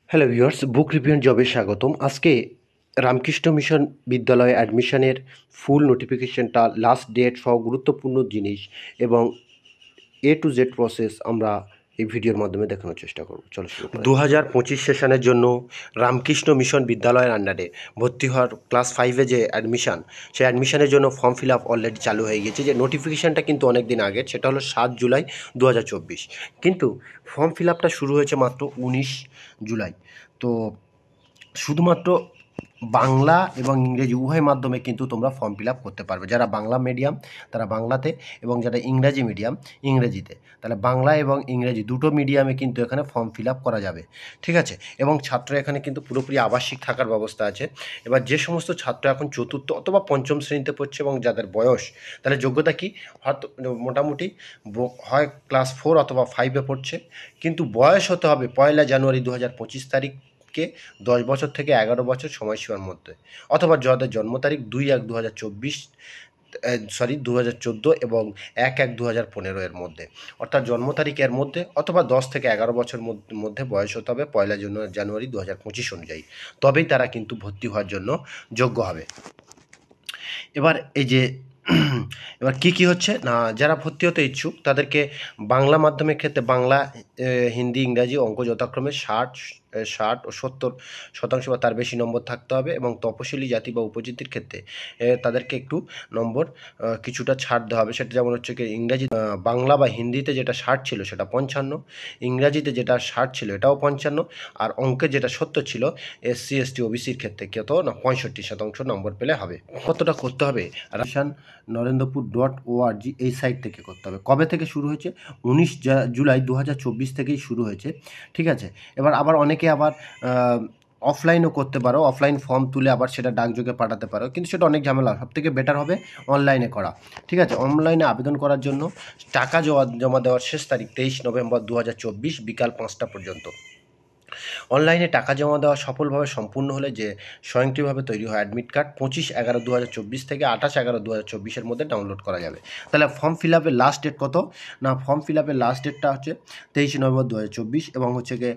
Hello viewers, book review and জবে স্বাগতম। আজকে রামকৃষ্ণ মিশন বিদ্যালয়ে অ্যাডমিশনের ফুল নোটিফিকেশনটা, লাস্ট ডেট সহ গুরুত্বপূর্ণ জিনিস এবং এ টু জেড প্রসেস আমরা এই ভিডিওর মাধ্যমে দেখানোর চেষ্টা করব। চলো শুরু করি। 2025 সেশনের জন্য রামকৃষ্ণ মিশন বিদ্যালয়ের আন্ডারে ভর্তি হওয়ার ক্লাস 5-এ যে অ্যাডমিশন, সেই অ্যাডমিশনের জন্য ফর্ম ফিল আপ অলরেডি চালু হয়ে গেছে। যে নোটিফিকেশানটা কিন্তু অনেক দিন আগের, সেটা হলো 7 জুলাই 2024, কিন্তু ফর্ম ফিল আপটা শুরু হয়েছে মাত্র 19 জুলাই। তো শুধুমাত্র বাংলা এবং ইংরেজি উভয় মাধ্যমে কিন্তু তোমরা ফর্ম ফিল আপ করতে পারবে। যারা বাংলা মিডিয়াম তারা বাংলাতে, এবং যারা ইংরাজি মিডিয়াম ইংরেজিতে। তাহলে বাংলা এবং ইংরেজি দুটো মিডিয়ামে কিন্তু এখানে ফর্ম ফিল আপ করা যাবে, ঠিক আছে। এবং ছাত্র এখানে কিন্তু পুরোপুরি আবাসিক থাকার ব্যবস্থা আছে। এবার যে সমস্ত ছাত্র এখন চতুর্থ অথবা পঞ্চম শ্রেণীতে পড়ছে এবং যাদের বয়স, তাহলে যোগ্যতা কি, হয়তো মোটামুটি হয় ক্লাস 4 অথবা 5-এ পড়ছে, কিন্তু বয়স হতে হবে 1 জানুয়ারি 2025 তারিখকে 10 বছর থেকে 11 বছর সময়সীমার মধ্যে, অথবা যাদের জন্ম তারিখ 2014 এবং 1/1/2015 এর মধ্যে, অর্থাৎ জন্ম তারিখের মধ্যে, অথবা 10 থেকে 11 বছর মধ্যে বয়স হতে হবে 1 জানুয়ারি 2025 অনুযায়ী, তবেই তারা কিন্তু ভর্তি হওয়ার জন্য যোগ্য হবে। এবার এই যে এবার কি হচ্ছে না, যারা ভর্তি হতে ইচ্ছুক তাদেরকে বাংলা মাধ্যমের ক্ষেত্রে বাংলা, হিন্দি, ইংরাজি, অঙ্ক যথাক্রমে 60 ও 70% বা তার বেশি নম্বর থাকতে হবে। এবং তপশিলি জাতি বা উপজাতির ক্ষেত্রে তাদেরকে একটু নম্বর কিছুটা ছাড় দেওয়া হবে। সেটা যেমন হচ্ছে কি, ইংরাজি, বাংলা বা হিন্দিতে যেটা 60 ছিল সেটা 55, ইংরাজিতে যেটা 60 ছিল এটাও 55, আর অঙ্কে যেটা 70 ছিল SC ST OBCর ক্ষেত্রে কত না 65% নম্বর পেলে হবে। কতটা করতে হবে, narendrapur.org এই সাইট থেকে করতে হবে। কবে থেকে শুরু হয়েছে? 19 জুলাই 2024 থেকেই শুরু হয়েছে, ঠিক আছে। এবার আবার অনেকে আবার অফলাইনও করতে পারো, অফলাইন ফর্ম তুলে আবার সেটা ডাকযোগে পাঠাতে পারো, কিন্তু সেটা অনেক ঝামেলা। সব থেকে বেটার হবে অনলাইনে করা, ঠিক আছে। অনলাইনে আবেদন করার জন্য টাকা জমা দেওয়ার শেষ তারিখ 23 নভেম্বর 2024 বিকাল 5টা পর্যন্ত। অনলাইনে টাকা জমা দেওয়া সফলভাবে সম্পূর্ণ হলে যে স্বয়ংক্রিয়ভাবে তৈরি হয় অ্যাডমিট কার্ড 25/11/2024 থেকে 28/11/2024 মধ্যে ডাউনলোড করা যাবে। তাহলে ফর্ম ফিল আপের লাস্ট ডেট কত না, ফর্ম ফিল আপের লাস্ট ডেটটা হচ্ছে 23 নভেম্বর 2024, এবং হচ্ছে গিয়ে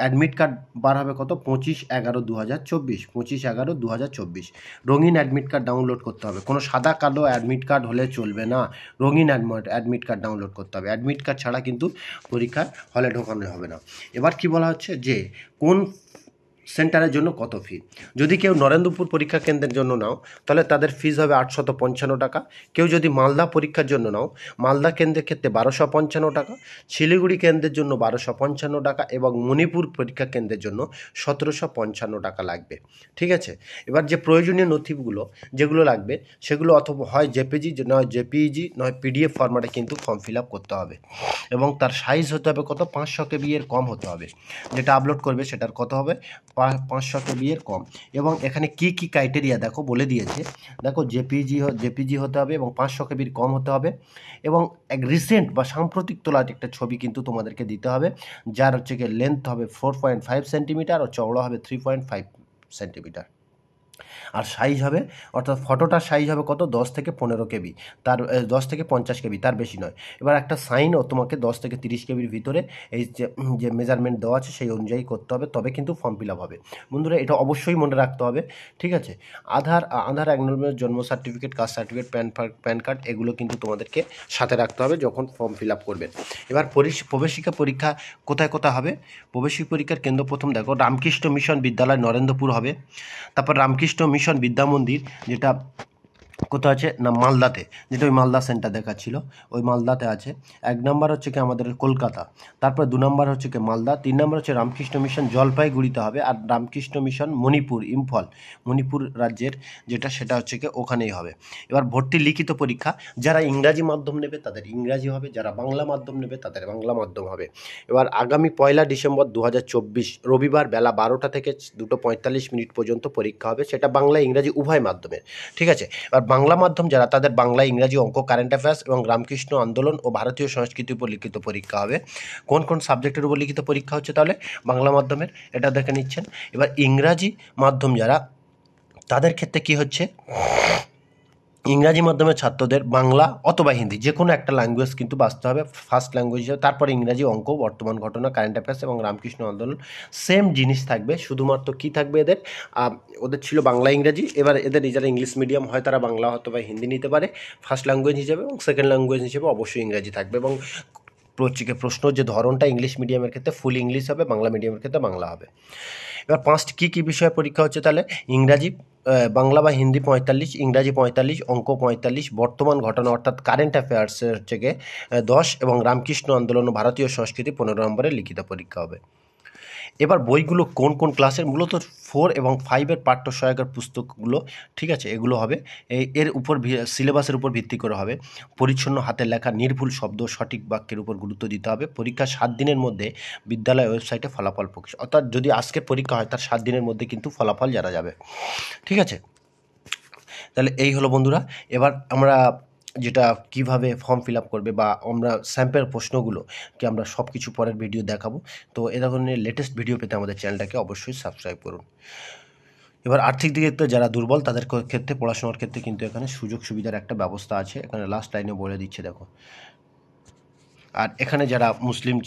অ্যাডমিট কার্ড বার হবে কত 25/11/2024, 25/11/2024। রঙিন অ্যাডমিট কার্ড ডাউনলোড করতে হবে। কোনো সাদা কালো অ্যাডমিট কার্ড হলে চলবে না, রঙিন অ্যাডমিট কার্ড ডাউনলোড করতে হবে। অ্যাডমিট কার্ড ছাড়া কিন্তু পরীক্ষা হলে ঢোকানো হবে না। এবার কি বলা হচ্ছে যে কোন সেন্টারের জন্য কত ফি। যদি কেউ নরেন্দ্রপুর পরীক্ষা কেন্দ্রের জন্য নাও তাহলে তাদের ফিস হবে 855 টাকা। কেউ যদি মালদা পরীক্ষার জন্য নাও, মালদা কেন্দ্রের ক্ষেত্রে 1255 টাকা, শিলিগুড়ি কেন্দ্রের জন্য 1255 টাকা, এবং মণিপুর পরীক্ষা কেন্দ্রের জন্য 1755 টাকা লাগবে, ঠিক আছে। এবার যে প্রয়োজনীয় নথিগুলো যেগুলো লাগবে সেগুলো অথবা হয় জেপিজি, নয় জেপিইজি, নয় PDF ফরম্যাটে কিন্তু ফর্ম ফিল আপ করতে হবে। এবং তার সাইজ হতে হবে কত 500 KB এর কম হতে হবে। যেটা আপলোড করবে সেটার কত হবে 500 KB এর কম। এবং এখানে কি ক্রাইটেরিয়া দেখো বলে দিয়েছে, দেখো জেপিজি হতে হবে এবং 500 KB কম হতে হবে, এবং এক রিসেন্ট বা সাম্প্রতিক তোলা একটা ছবি কিন্তু তোমাদেরকে দিতে হবে, যার হচ্ছে গিয়ে লেন্থ হবে 4.5 সেন্টিমিটার ও চওড়া হবে 3.5 সেন্টিমিটার। আর সাইজ হবে, অর্থাৎ ফটোটার সাইজ হবে কত 10 থেকে 15 KB, তার 10 থেকে 50 KB, তার বেশি নয়। এবার একটা সাইনও তোমাকে 10 থেকে 30 KBর ভিতরে এই যে মেজারমেন্ট দেওয়া আছে সেই অনুযায়ী করতে হবে, তবে কিন্তু ফর্ম ফিল আপ হবে। বন্ধুরা এটা অবশ্যই মনে রাখতে হবে, ঠিক আছে। আধার অ্যাকনোলেজমেন্ট, জন্ম certificate, caste certificate, PAN card এগুলো কিন্তু তোমাদেরকে সাথে রাখতে হবে যখন ফর্ম ফিল আপ করবে। এবার প্রবেশিকা পরীক্ষা কোথায় হবে? প্রবেশিকা পরীক্ষার কেন্দ্র প্রথম দেখো রামকৃষ্ণ মিশন বিদ্যালয় নরেন্দ্রপুর হবে। তারপর রামকৃষ্ণ মিশন বিদ্যা মন্দির, যেটা কোথায় আছে না মালদাতে, যেটা ওই মালদা সেন্টার দেখাচ্ছিল ওই মালদাতে আছে। 1 নম্বর হচ্ছে কি আমাদের কলকাতা, তারপর 2 নম্বর হচ্ছে কি মালদা, 3 নম্বর হচ্ছে রামকৃষ্ণ মিশন জলপাইগুড়িতে হবে, আর রামকৃষ্ণ মিশন মণিপুর ইম্ফল, মণিপুর রাজ্যের যেটা সেটা হচ্ছে কি ওখানেই হবে। এবার ভর্তি লিখিত পরীক্ষা, যারা ইংরাজি মাধ্যম নেবে তাদের ইংরাজি হবে, যারা বাংলা মাধ্যম নেবে তাদের বাংলা মাধ্যম হবে। এবার আগামী 1 ডিসেম্বর 2024 রবিবার বেলা 12টা থেকে 2:45 পর্যন্ত পরীক্ষা হবে, সেটা বাংলা ইংরাজি উভয় মাধ্যমে, ঠিক আছে। এবার বাংলা মাধ্যম যারা তাদের বাংলা, ইংরাজি, অঙ্ক, কারেন্ট অ্যাফেয়ার্স এবং রামকৃষ্ণ আন্দোলন ও ভারতীয় সংস্কৃতির উপর লিখিত পরীক্ষা হবে। কোন সাবজেক্টের উপর লিখিত পরীক্ষা হচ্ছে তাহলে বাংলা মাধ্যমের, এটা দেখে নিচ্ছেন। এবার ইংরাজি মাধ্যম যারা তাদের ক্ষেত্রে কি হচ্ছে, ইংরাজি মাধ্যমের ছাত্রদের বাংলা অথবা হিন্দি যে কোনো একটা ল্যাঙ্গুয়েজ কিন্তু বাঁচতে হবে ফার্স্ট ল্যাঙ্গুয়েজ হিসেবে। তারপরে ইংরাজি, অঙ্ক, বর্তমান ঘটনা, কারেন্ট অ্যাফেয়ার্স এবং রামকৃষ্ণ আন্দোলন সেম জিনিস থাকবে। শুধুমাত্র কী থাকবে এদের, ওদের ছিল বাংলা ইংরাজি, এবার এদের যারা ইংলিশ মিডিয়াম হয় তারা বাংলা অথবা হিন্দি নিতে পারে ফার্স্ট ল্যাঙ্গুয়েজ হিসেবে, এবং সেকেন্ড ল্যাঙ্গুয়েজ হিসেবে অবশ্যই ইংরাজি থাকবে। এবং প্রশ্ন যে ধরনটা ইংলিশ মিডিয়ামের ক্ষেত্রে ফুল ইংলিশ হবে, বাংলা মিডিয়ামের ক্ষেত্রে বাংলা হবে। এবার 5টি কী বিষয়ে পরীক্ষা হচ্ছে তাহলে, ইংরাজি, বাংলা বা হিন্দি 45, ইংরাজি 45, অঙ্ক 45, বর্তমান ঘটনা অর্থাৎ কারেন্ট অ্যাফেয়ার্সের থেকে 10 এবং রামকৃষ্ণ আন্দোলন ও ভারতীয় সংস্কৃতি 15 নম্বরের লিখিত পরীক্ষা হবে। এবার বইগুলো কোন কোন ক্লাসের, মূলত 4 এবং 5-এর পাঠ্য সহায়কের পুস্তকগুলো, ঠিক আছে, এগুলো হবে এর উপর সিলেবাসের উপর ভিত্তি করে হবে। পরিচ্ছন্ন হাতের লেখা, নির্ভুল শব্দ, সঠিক বাক্যের উপর গুরুত্ব দিতে হবে। পরীক্ষা 7 দিনের মধ্যে বিদ্যালয় ওয়েবসাইটে ফলাফল প্রকাশ, অর্থাৎ যদি আজকে পরীক্ষা হয় তার 7 দিনের মধ্যে কিন্তু ফলাফল জানা যাবে, ঠিক আছে। তাহলে এই হলো বন্ধুরা। এবার আমরা যেটা কিভাবে ফর্ম ফিল আপ করবে বা আমরা স্যাম্পেল প্রশ্নগুলো কি আমরা সব কিছু পরের ভিডিও দেখাবো। তো এ ধরনের লেটেস্ট ভিডিও পেতে আমাদের চ্যানেলটাকে অবশ্যই সাবস্ক্রাইব করুন। এবার আর্থিক দিকে তো যারা দুর্বল তাদের ক্ষেত্রে পড়াশোনার ক্ষেত্রে কিন্তু এখানে সুযোগ সুবিধার একটা ব্যবস্থা আছে, এখানে লাস্ট লাইনে বলে দিচ্ছে দেখো। আর এখানে যারা মুসলিম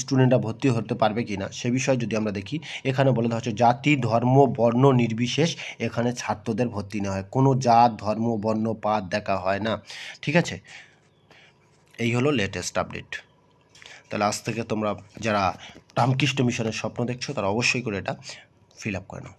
স্টুডেন্টরা ভর্তি হতে পারবে কি না সে বিষয়ে যদি আমরা দেখি, এখানে বলে দেওয়া হচ্ছে জাতি, ধর্ম, বর্ণ নির্বিশেষ এখানে ছাত্রদের ভর্তি নেওয়া হয়, কোনো জাত, ধর্ম, বর্ণ, পাত দেখা হয় না, ঠিক আছে। এই হলো লেটেস্ট আপডেট। তাহলে আজ থেকে তোমরা যারা রামকৃষ্ণ মিশনের স্বপ্ন দেখছো তারা অবশ্যই করে এটা ফিল আপ করে নাও।